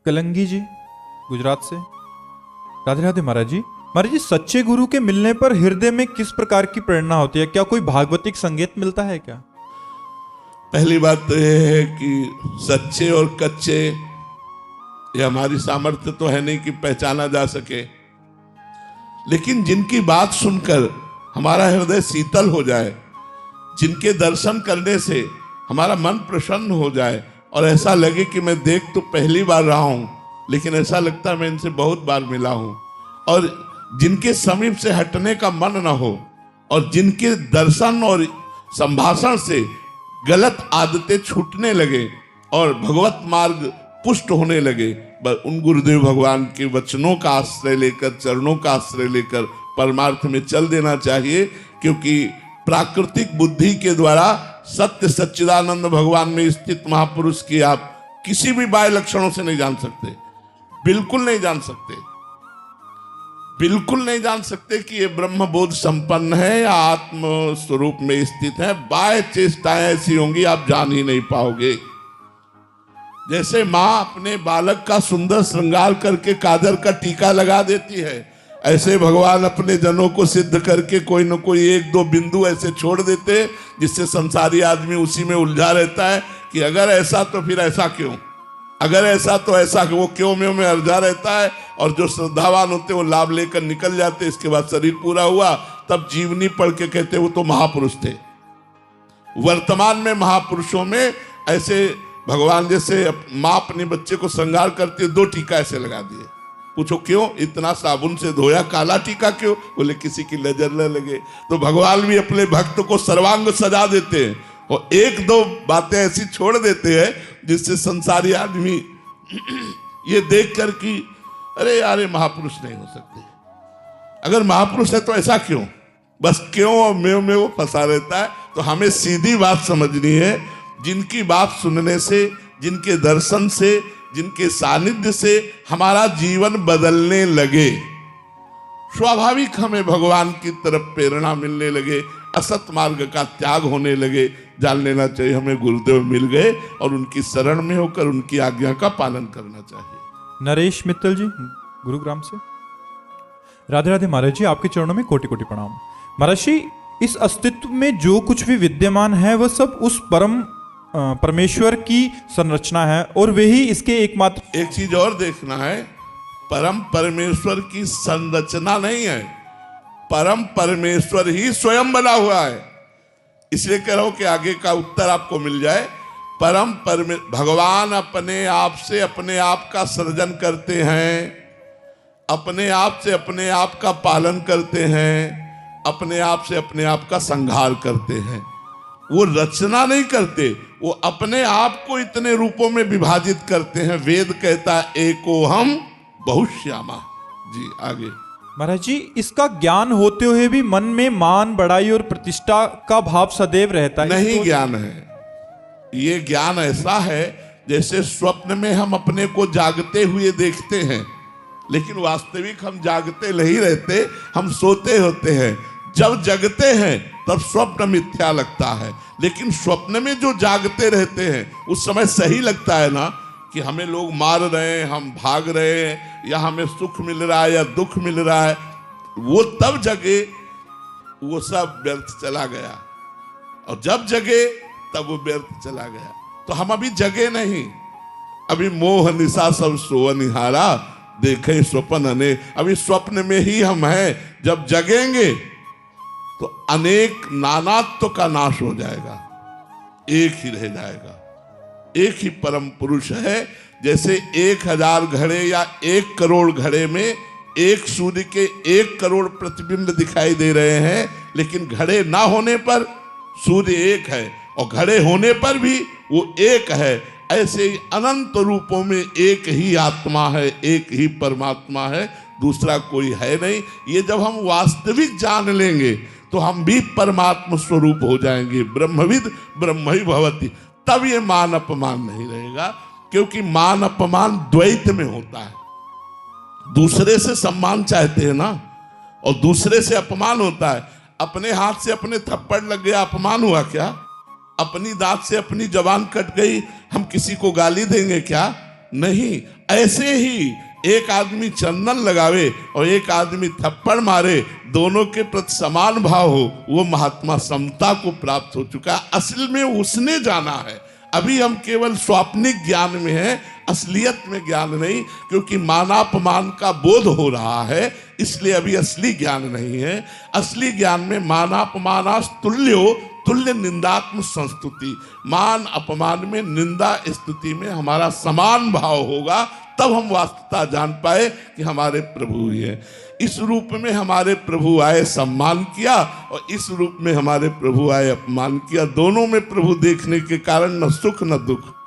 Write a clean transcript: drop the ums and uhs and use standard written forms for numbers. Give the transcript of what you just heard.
कलंगी जी गुजरात से। राधे राधे महाराज जी। महाराज जी, सच्चे गुरु के मिलने पर हृदय में किस प्रकार की प्रेरणा होती है? क्या कोई भागवतिक संगीत मिलता है क्या? पहली बात तो यह है कि सच्चे और कच्चे ये हमारी सामर्थ्य तो है नहीं कि पहचाना जा सके, लेकिन जिनकी बात सुनकर हमारा हृदय शीतल हो जाए, जिनके दर्शन करने से हमारा मन प्रसन्न हो जाए और ऐसा लगे कि मैं देख तो पहली बार रहा हूं, लेकिन ऐसा लगता है मैं इनसे बहुत बार मिला हूं, और जिनके समीप से हटने का मन ना हो, और जिनके दर्शन और संभाषण से गलत आदतें छूटने लगे और भगवत मार्ग पुष्ट होने लगे, उन गुरुदेव भगवान के वचनों का आश्रय लेकर, चरणों का आश्रय लेकर परमार्थ में चल देना चाहिए। क्योंकि प्राकृतिक बुद्धि के द्वारा सत्य सच्चिदानंद भगवान में स्थित महापुरुष की आप किसी भी बाह्य लक्षणों से नहीं जान सकते, बिल्कुल नहीं जान सकते, बिल्कुल नहीं जान सकते कि ये ब्रह्म बोध संपन्न है या आत्म स्वरूप में स्थित है। बाह्य चेष्टाएं ऐसी होंगी आप जान ही नहीं पाओगे। जैसे माँ अपने बालक का सुंदर श्रृंगार करके काजर का टीका लगा देती है, ऐसे भगवान अपने जनों को सिद्ध करके कोई न कोई एक दो बिंदु ऐसे छोड़ देते जिससे संसारी आदमी उसी में उलझा रहता है कि अगर ऐसा तो फिर ऐसा क्यों, अगर ऐसा तो ऐसा क्यों। वो क्यों में अर्जा रहता है, और जो श्रद्धावान होते वो लाभ लेकर निकल जाते। इसके बाद शरीर पूरा हुआ तब जीवनी पढ़ के कहते वो तो महापुरुष थे। वर्तमान में महापुरुषों में ऐसे भगवान जैसे माँ अपने बच्चे को श्रृंगार करती है, 2 टीका ऐसे लगा दिए। पूछो क्यों? इतना साबुन से धोया, काला टीका क्यों? बोले किसी की नजर न लगे। तो भगवान भी अपने भक्त को सर्वांग सजा देते हैं और 1-2 बातें ऐसी छोड़ देते हैं जिससे संसारी आदमी ये देख कर कि अरे यार ये महापुरुष नहीं हो सकते, अगर महापुरुष है तो ऐसा क्यों, बस क्यों और में वो फंसा रहता है। तो हमें सीधी बात समझनी है, जिनकी बात सुनने से, जिनके दर्शन से, जिनके सानिध्य से हमारा जीवन बदलने लगे, स्वाभाविक हमें भगवान की तरफ प्रेरणा मिलने लगे, असत मार्ग का त्याग होने लगे। जान लेना चाहिए हमें गुरुदेव मिल गए और उनकी शरण में होकर उनकी आज्ञा का पालन करना चाहिए। नरेश मित्तल जी गुरुग्राम से। राधे राधे महाराज जी, आपके चरणों में कोटि कोटि प्रणाम। महाराज जी, इस अस्तित्व में जो कुछ भी विद्यमान है वह सब उस परम परमेश्वर की संरचना है और वही इसके एकमात्र। एक चीज और देखना है, परम परमेश्वर की संरचना नहीं है, परम परमेश्वर ही स्वयं बना हुआ है। इसलिए कह रहा हूं कि आगे का उत्तर आपको मिल जाए। भगवान अपने आप से अपने आप का सृजन करते हैं, अपने आप से अपने आप का पालन करते हैं, अपने आप से अपने आप का संहार करते हैं। वो रचना नहीं करते, वो अपने आप को इतने रूपों में विभाजित करते हैं। वेद कहता है एको हम बहुश्यामा। जी आगे। महाराज जी, इसका ज्ञान होते हुए भी मन में मान, बड़ाई और प्रतिष्ठा का भाव सदैव रहता है। नहीं ज्ञान है, ये ज्ञान ऐसा है जैसे स्वप्न में हम अपने को जागते हुए देखते हैं, लेकिन वास्तविक हम जागते नहीं रहते, हम सोते होते हैं। जब जगते हैं तब स्वप्न मिथ्या लगता है, लेकिन स्वप्न में जो जागते रहते हैं उस समय सही लगता है ना, कि हमें लोग मार रहे हैं, हम भाग रहे हैं, या हमें सुख मिल रहा है या दुख मिल रहा है। वो तब जगे, वो सब व्यर्थ चला गया, और जब जगे तब वो व्यर्थ चला गया। तो हम अभी जगे नहीं, अभी मोह निशा सब सोवनिहारा देखे स्वप्न अने, अभी स्वप्न में ही हम हैं। जब जगेंगे तो अनेक नानात्व का नाश हो जाएगा, एक ही रह जाएगा, एक ही परम पुरुष है। जैसे 1000 घड़े या 1 करोड़ घड़े में एक सूर्य के 1 करोड़ प्रतिबिंब दिखाई दे रहे हैं, लेकिन घड़े ना होने पर सूर्य एक है और घड़े होने पर भी वो एक है। ऐसे ही अनंत रूपों में एक ही आत्मा है, एक ही परमात्मा है, दूसरा कोई है नहीं। ये जब हम वास्तविक जान लेंगे तो हम भी परमात्मा स्वरूप हो जाएंगे। ब्रह्मविद ब्रह्म ही भवति। तब ये मान अपमान नहीं रहेगा, क्योंकि मान अपमान द्वैत में होता है। दूसरे से सम्मान चाहते हैं ना, और दूसरे से अपमान होता है। अपने हाथ से अपने थप्पड़ लग गया, अपमान हुआ क्या? अपनी दांत से अपनी जबान कट गई, हम किसी को गाली देंगे क्या? नहीं, ऐसे ही एक आदमी चंदन लगावे और एक आदमी थप्पड़ मारे, दोनों के प्रति समान भाव हो, वो महात्मा समता को प्राप्त हो चुका। असल में उसने जाना है। अभी हम केवल स्वाप्निक ज्ञान में हैं, असलियत में ज्ञान नहीं, क्योंकि मानापमान का बोध हो रहा है, इसलिए अभी असली ज्ञान नहीं है। असली ज्ञान में मानापमानास तुल्यो तुल्य निंदात्म संस्तुति, मान अपमान में, निंदा स्तुति में हमारा समान भाव होगा, तब हम वास्तवता जान पाए कि हमारे प्रभु ही है। इस रूप में हमारे प्रभु आए, सम्मान किया, और इस रूप में हमारे प्रभु आए, अपमान किया। दोनों में प्रभु देखने के कारण न सुख न दुख।